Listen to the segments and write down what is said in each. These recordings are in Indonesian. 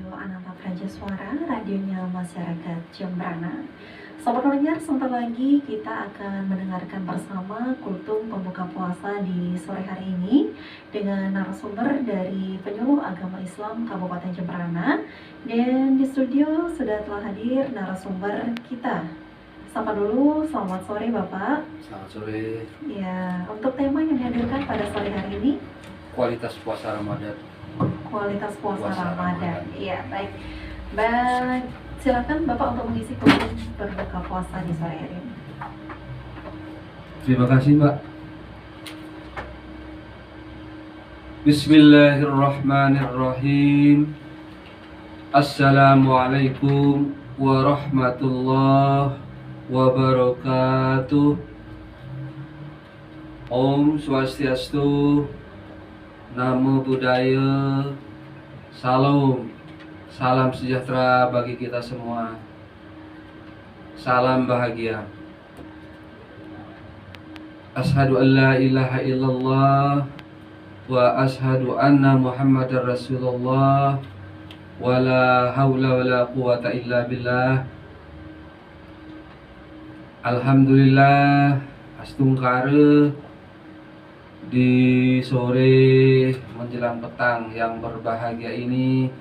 Radio Ananta Praja Suara, radionya masyarakat Jembrana. Sobat pendengar, sebentar lagi kita akan mendengarkan bersama kultum pembuka puasa di sore hari ini dengan narasumber dari Penyuluh Agama Islam Kabupaten Jembrana. Dan di studio sudah telah hadir narasumber kita. Sapa dulu, selamat sore Bapak. Selamat sore. Ya, untuk tema yang dihadirkan pada sore hari ini, Kualitas puasa Ramadan. kualitas puasa Ramadan. Iya, baik. Baik, silakan Bapak untuk mengisi kultum berbuka puasa di sore hari ini. Terima kasih, Mbak. Bismillahirrahmanirrahim. Assalamualaikum warahmatullahi wabarakatuh. Om Swastiastu, Namo Buddhaya, salam sejahtera bagi kita semua. Salam bahagia. Ashhadu an la ilaha illallah wa ashhadu anna Muhammadar Rasulullah wa la haula wa la quwata illa billah. Alhamdulillah, astungkare di sore menjelang petang yang berbahagia ini,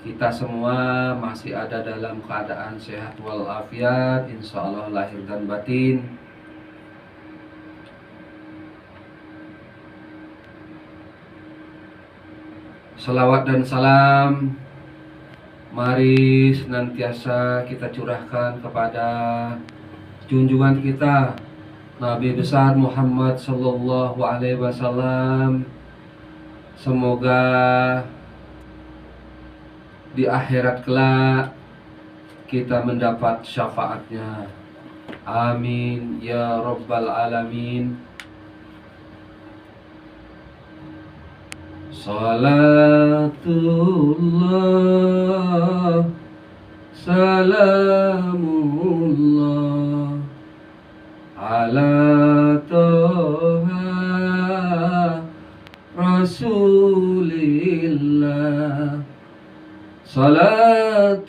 kita semua masih ada dalam keadaan sehat walafiat, insya Allah lahir dan batin. Salawat dan salam mari senantiasa kita curahkan kepada junjungan kita Nabi besar Muhammad Sallallahu Alaihi Wasallam. Semoga di akhirat kelak kita mendapat syafaatnya. Amin ya Rabbal Alamin. Salatullah, salamullah ala toha rasulillah. Salatullah,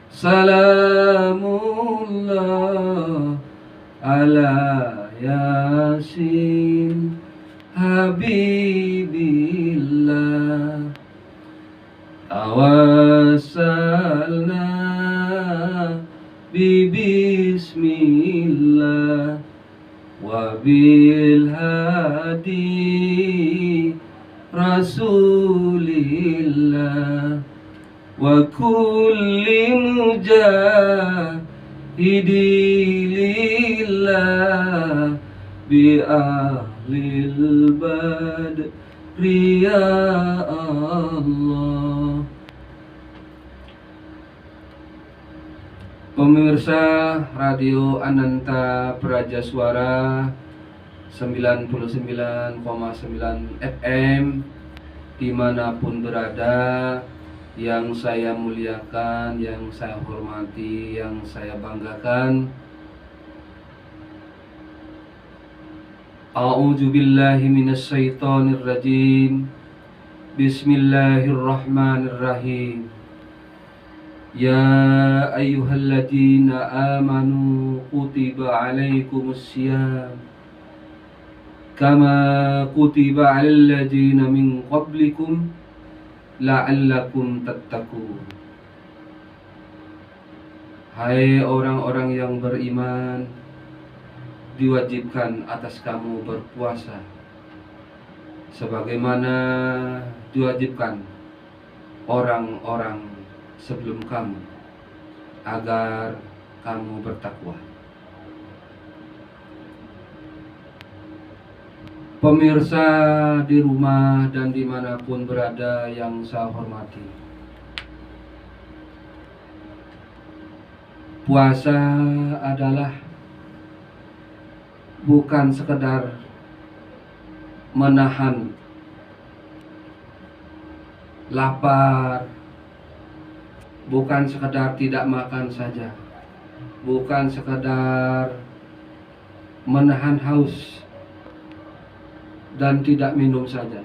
salamullah ala yasin habibillah. Tawassalna bismillah wa bil hadi rasulillah wa kulli mujahidilillah bi ahlil badri ya Allah. Pemirsa Radio Ananta Praja Suara 99,9 FM dimanapun berada, yang saya muliakan, yang saya hormati, yang saya banggakan. A'udzu billahi minasyaitonir rajim. Bismillahirrahmanirrahim. Ya ayyuhalladzina amanu kutiba alaikumussyam kama kutiba alal ladzina min qablikum la'allakum tattaqun. Hai orang-orang yang beriman, diwajibkan atas kamu berpuasa sebagaimana diwajibkan orang-orang sebelum kamu, agar kamu bertakwa. Pemirsa di rumah dan dimanapun berada yang saya hormati, puasa adalah bukan sekedar menahan lapar, bukan sekedar tidak makan saja, bukan sekedar menahan haus dan tidak minum saja.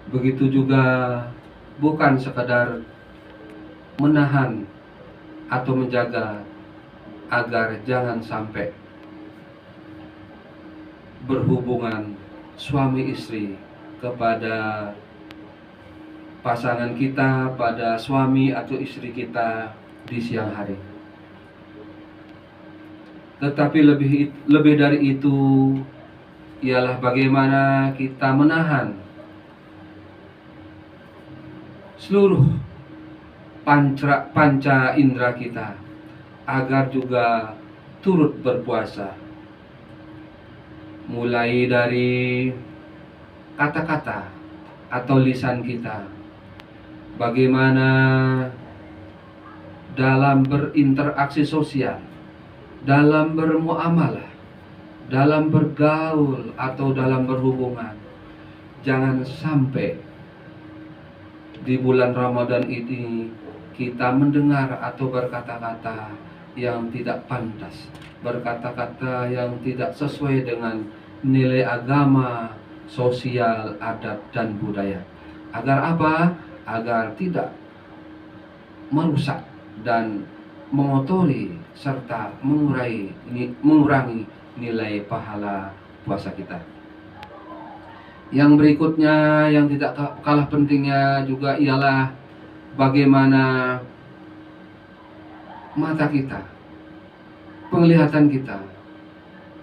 Begitu juga bukan sekadar menahan atau menjaga agar jangan sampai berhubungan suami istri kepada pasangan kita, pada suami atau istri kita di siang hari. Tetapi lebih dari itu ialah bagaimana kita menahan seluruh panca indera kita agar juga turut berpuasa, mulai dari kata-kata atau lisan kita, bagaimana dalam berinteraksi sosial, dalam bermuamalah, dalam bergaul atau dalam berhubungan. Jangan sampai di bulan Ramadan ini kita mendengar atau berkata-kata yang tidak pantas, berkata-kata yang tidak sesuai dengan nilai agama, sosial, adat, dan budaya. Agar apa? Agar tidak merusak dan mengotori serta mengurangi nilai pahala puasa kita. Yang berikutnya yang tidak kalah pentingnya juga ialah bagaimana mata kita, penglihatan kita,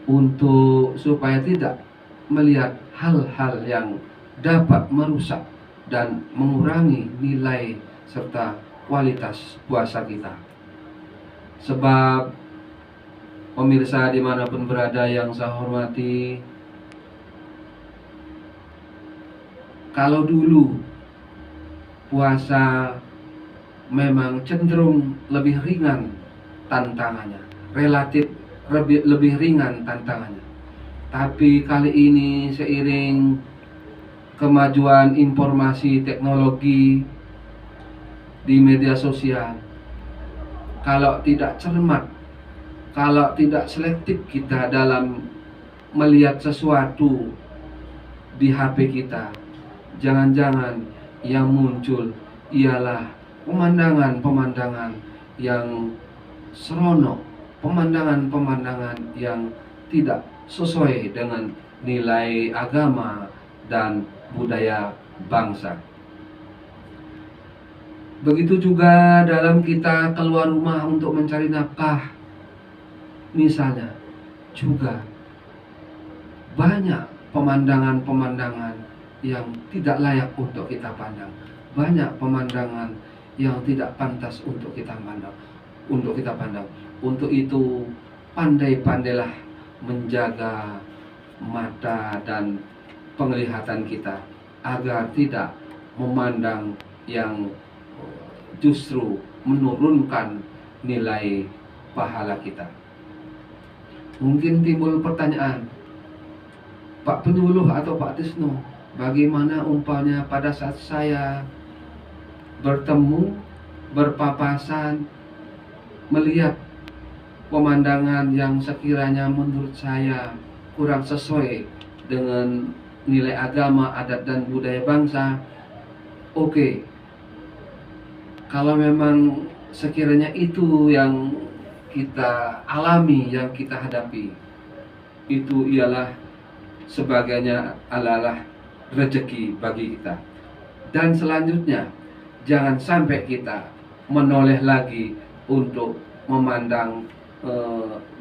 untuk supaya tidak melihat hal-hal yang dapat merusak dan mengurangi nilai serta kualitas puasa kita. Sebab pemirsa dimanapun berada yang saya hormati, kalau dulu puasa memang cenderung lebih ringan tantangannya, relatif lebih ringan tantangannya. Tapi kali ini seiring kemajuan informasi teknologi di media sosial, kalau tidak cermat, kalau tidak selektif kita dalam melihat sesuatu di HP kita, jangan-jangan yang muncul ialah pemandangan-pemandangan yang seronok, pemandangan-pemandangan yang tidak sesuai dengan nilai agama dan budaya bangsa. Begitu juga dalam kita keluar rumah untuk mencari nafkah, misalnya, juga banyak pemandangan-pemandangan yang tidak layak untuk kita pandang, banyak pemandangan yang tidak pantas untuk kita pandang. Untuk itu, pandai-pandailah menjaga mata dan penglihatan kita agar tidak memandang yang justru menurunkan nilai pahala kita. Mungkin timbul pertanyaan, Pak Penyuluh atau Pak Tisno, bagaimana umpamanya pada saat saya bertemu, berpapasan, melihat pemandangan yang sekiranya menurut saya kurang sesuai dengan nilai agama, adat, dan budaya bangsa. Oke, kalau memang sekiranya itu yang kita alami, yang kita hadapi, itu ialah sebagainya adalah rezeki bagi kita. Dan selanjutnya, jangan sampai kita menoleh lagi untuk memandang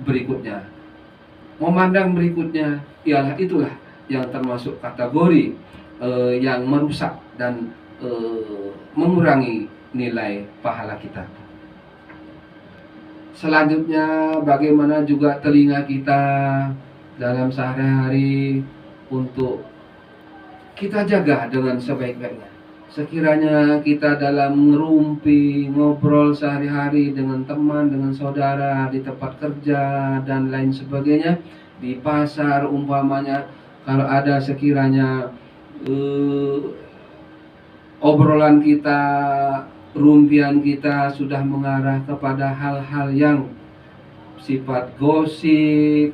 berikutnya. Memandang berikutnya ialah itulah yang termasuk kategori yang merusak dan mengurangi nilai pahala kita. Selanjutnya, bagaimana juga telinga kita dalam sehari-hari untuk kita jaga dengan sebaik-baiknya. Sekiranya kita dalam ngerumpi, ngobrol sehari-hari dengan teman, dengan saudara, di tempat kerja, dan lain sebagainya, di pasar umpamanya, kalau ada sekiranya obrolan kita, rumpian kita sudah mengarah kepada hal-hal yang sifat gosip,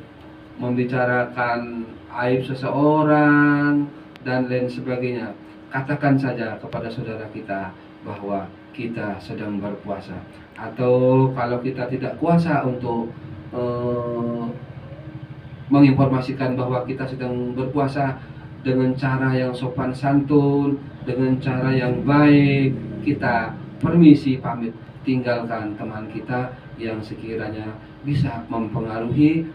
membicarakan aib seseorang, dan lain sebagainya, katakan saja kepada saudara kita bahwa kita sedang berpuasa. Atau kalau kita tidak kuasa untuk menginformasikan bahwa kita sedang berpuasa dengan cara yang sopan santun, dengan cara yang baik, kita permisi pamit tinggalkan teman kita yang sekiranya bisa mempengaruhi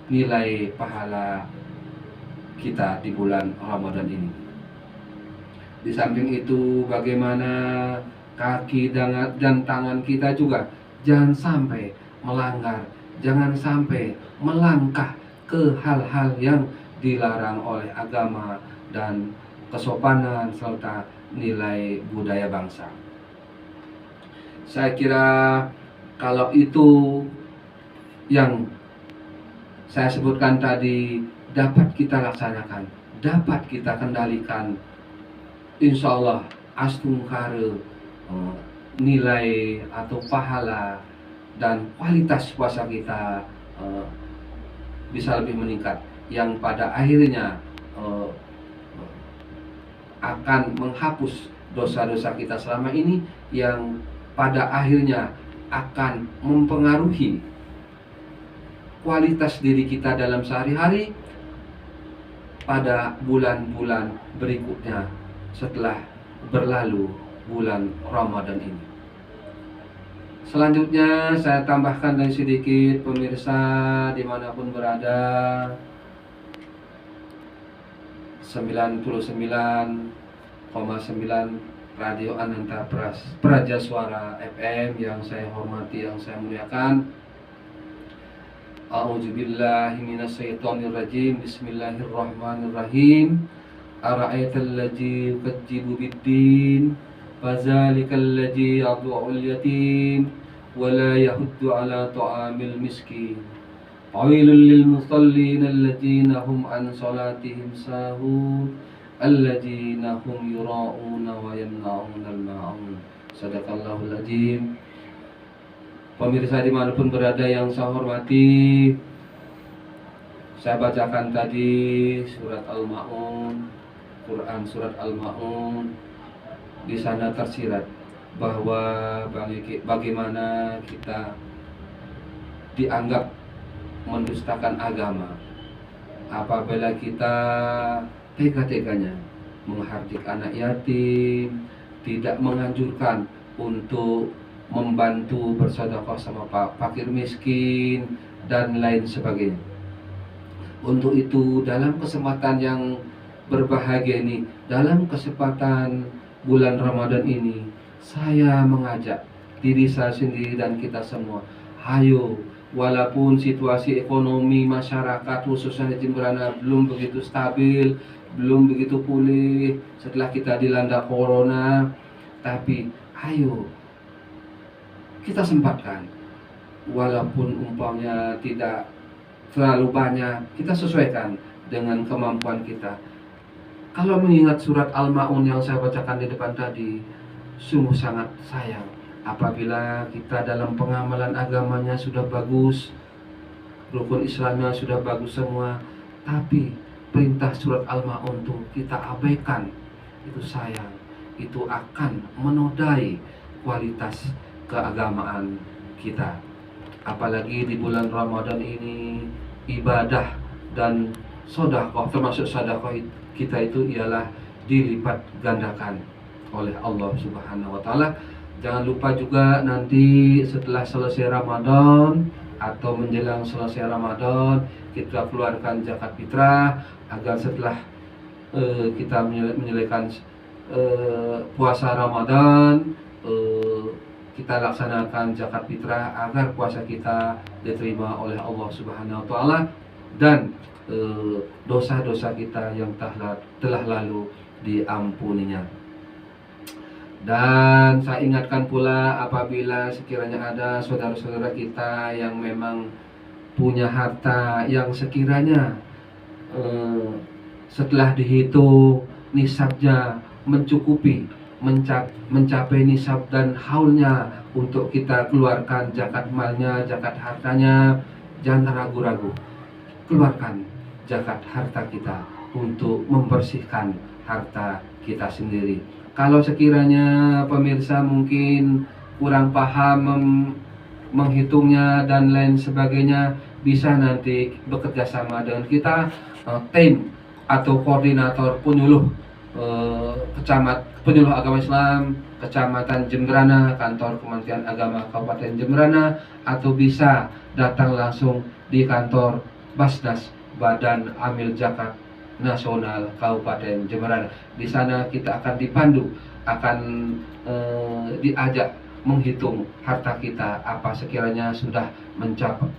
nilai pahala kita di bulan Ramadan ini. Di samping itu, bagaimana kaki dan tangan kita juga jangan sampai melanggar, jangan sampai melangkah ke hal-hal yang dilarang oleh agama dan kesopanan serta nilai budaya bangsa. Saya kira kalau itu yang saya sebutkan tadi dapat kita laksanakan, dapat kita kendalikan, insya Allah astungkare nilai atau pahala dan kualitas puasa kita bisa lebih meningkat, yang pada akhirnya akan menghapus dosa-dosa kita selama ini, yang pada akhirnya akan mempengaruhi kualitas diri kita dalam sehari-hari pada bulan-bulan berikutnya setelah berlalu bulan Ramadan ini. Selanjutnya saya tambahkan dari sedikit, pemirsa dimanapun berada, 99,9 Radio Ananta Praja Suara FM yang saya hormati, yang saya muliakan. A'udzubillahi minasyaitonirrajim. Bismillahirrahmanirrahim. Ara'aital ladzi yukadzibu biddin fadzalikal ladzi yad'ul yatim wa la yahuddu 'ala ta'amil miskin. Qailul lil musallin alladzina hum an salatihim sahun alladzina hum yura'una wa yamna'una al-ma'un. Sadaqallahul azim. Pemirsa dimanapun berada yang saya hormati, saya bacakan tadi surat Al-Ma'un, Quran surat Al-Ma'un. Di sana tersirat bahwa bagaimana kita dianggap mendustakan agama apabila kita tega-teganya menghardik anak yatim, tidak menganjurkan untuk membantu bersedekah sama fakir miskin dan lain sebagainya. Untuk itu, dalam kesempatan yang berbahagia ini, dalam kesempatan bulan Ramadan ini, saya mengajak diri saya sendiri dan kita semua, ayo, walaupun situasi ekonomi masyarakat khususnya di Jemberana belum begitu stabil, belum begitu pulih setelah kita dilanda corona, tapi ayo kita sempatkan, walaupun umpamanya tidak terlalu banyak, kita sesuaikan dengan kemampuan kita. Kalau mengingat surat Al-Ma'un yang saya bacakan di depan tadi, sungguh sangat sayang apabila kita dalam pengamalan agamanya sudah bagus, rukun Islamnya sudah bagus semua, tapi perintah surat Al-Ma'un itu kita abaikan. Itu sayang, itu akan menodai kualitas keagamaan kita. Apalagi di bulan Ramadan ini, ibadah dan sedekah, termasuk sedekah kita itu ialah dilipat gandakan oleh Allah Subhanahu wa taala. Jangan lupa juga nanti setelah selesai Ramadan atau menjelang selesai Ramadan, kita keluarkan zakat fitrah agar setelah kita menyelesaikan puasa Ramadan, kita laksanakan zakat fitrah agar puasa kita diterima oleh Allah Subhanahu wa taala dan dosa-dosa kita yang telah lalu diampuninya. Dan saya ingatkan pula, apabila sekiranya ada saudara-saudara kita yang memang punya harta yang sekiranya setelah dihitung nisabnya mencukupi, mencapai nisab dan haulnya untuk kita keluarkan zakat malnya, zakat hartanya, jangan ragu-ragu, keluarkan zakat harta kita untuk membersihkan harta kita sendiri. Kalau sekiranya pemirsa mungkin kurang paham menghitungnya dan lain sebagainya, bisa nanti bekerja sama dengan kita, tim atau koordinator penyuluh penyuluh agama Islam Kecamatan Jembrana, kantor Kementerian Agama Kabupaten Jembrana, atau bisa datang langsung di kantor Basnas Badan Amil Zakat Nasional Kabupaten Jembrana. Di sana kita akan dipandu, akan diajak menghitung harta kita apa sekiranya sudah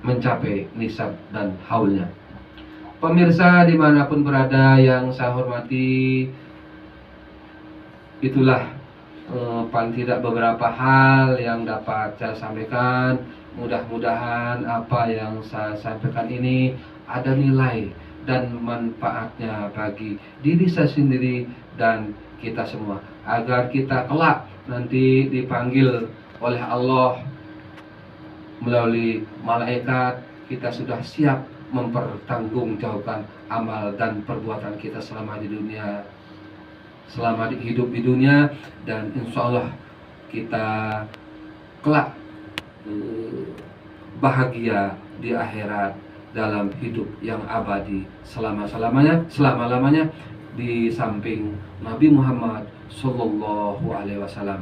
mencapai nisab dan haulnya. Pemirsa dimanapun berada yang saya hormati, itulah paling tidak beberapa hal yang dapat saya sampaikan. Mudah-mudahan apa yang saya sampaikan ini ada nilai dan manfaatnya bagi diri saya sendiri dan kita semua, agar kita kelak nanti dipanggil oleh Allah melalui malaikat, kita sudah siap mempertanggungjawabkan amal dan perbuatan kita selama di dunia, selama hidup di dunia, dan insya Allah kita kelak bahagia di akhirat dalam hidup yang abadi selama-lamanya di samping Nabi Muhammad Sallallahu Alaihi Wasallam.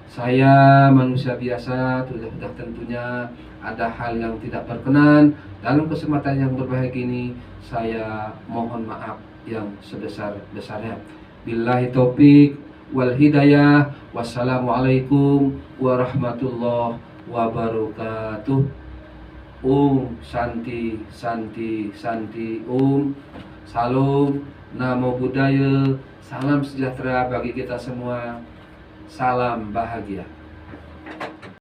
Saya manusia biasa, sudah tentunya ada hal yang tidak berkenan. Dalam kesempatan yang berbahagia ini, saya mohon maaf yang sebesar-besarnya. Billahi taufik wal hidayah. Wassalamualaikum warahmatullahi wabarakatuh. Santi Santi Santi Salam, Namo Buddhaya. Salam sejahtera bagi kita semua. Salam bahagia.